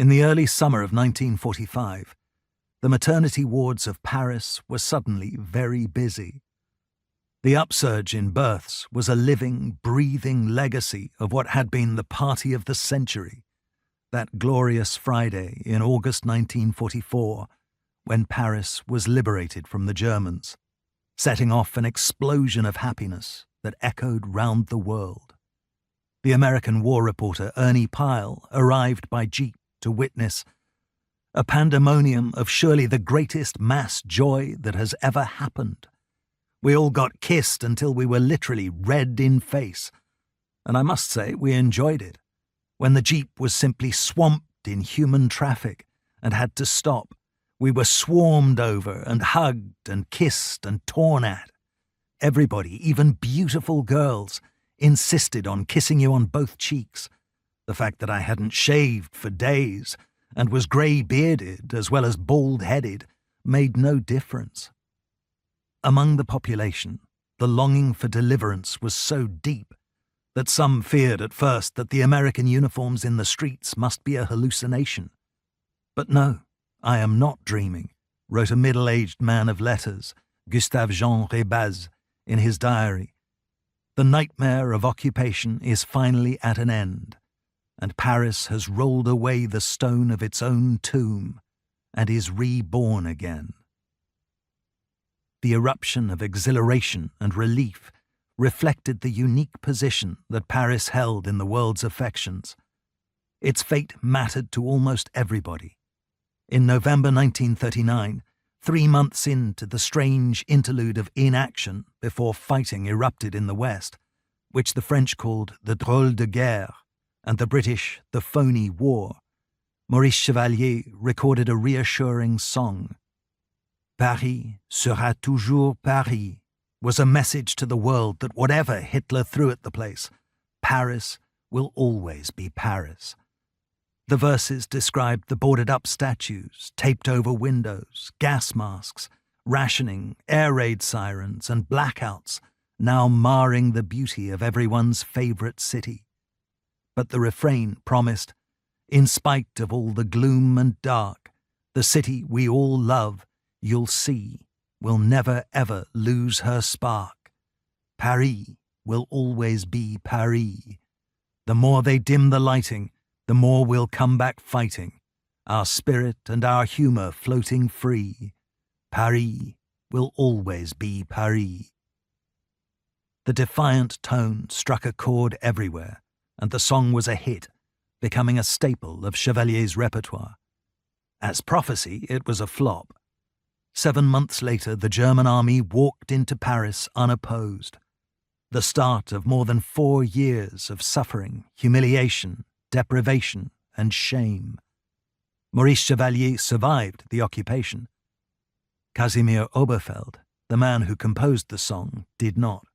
In the early summer of 1945, the maternity wards of Paris were suddenly very busy. The upsurge in births was a living, breathing legacy of what had been the party of the century, that glorious Friday in August 1944, when Paris was liberated from the Germans, setting off an explosion of happiness that echoed round the world. The American war reporter Ernie Pyle arrived by jeep to witness a pandemonium of surely the greatest mass joy that has ever happened. We all got kissed until we were literally red in face, and I must say we enjoyed it. When the jeep was simply swamped in human traffic and had to stop, we were swarmed over and hugged and kissed and torn at. Everybody, even beautiful girls, insisted on kissing you on both cheeks. The fact that I hadn't shaved for days and was grey-bearded as well as bald-headed made no difference. Among the population, the longing for deliverance was so deep that some feared at first that the American uniforms in the streets must be a hallucination. But no, I am not dreaming, wrote a middle-aged man of letters, Gustave Jean Rebaz, in his diary. The nightmare of occupation is finally at an end, and Paris has rolled away the stone of its own tomb and is reborn again. The eruption of exhilaration and relief reflected the unique position that Paris held in the world's affections. Its fate mattered to almost everybody. In November 1939, 3 months into the strange interlude of inaction before fighting erupted in the West, which the French called the drôle de guerre, and the British the phony war, Maurice Chevalier recorded a reassuring song. Paris sera toujours Paris was a message to the world that whatever Hitler threw at the place, Paris will always be Paris. The verses described the boarded-up statues, taped-over windows, gas masks, rationing, air raid sirens, and blackouts, now marring the beauty of everyone's favourite city. But the refrain promised, in spite of all the gloom and dark, the city we all love, you'll see, will never ever lose her spark. Paris will always be Paris. The more they dim the lighting, the more we'll come back fighting, our spirit and our humour floating free. Paris will always be Paris. The defiant tone struck a chord everywhere, and the song was a hit, becoming a staple of Chevalier's repertoire. As prophecy, it was a flop. 7 months later, the German army walked into Paris unopposed. The start of more than 4 years of suffering, humiliation, deprivation, and shame. Maurice Chevalier survived the occupation. Casimir Oberfeld, the man who composed the song, did not.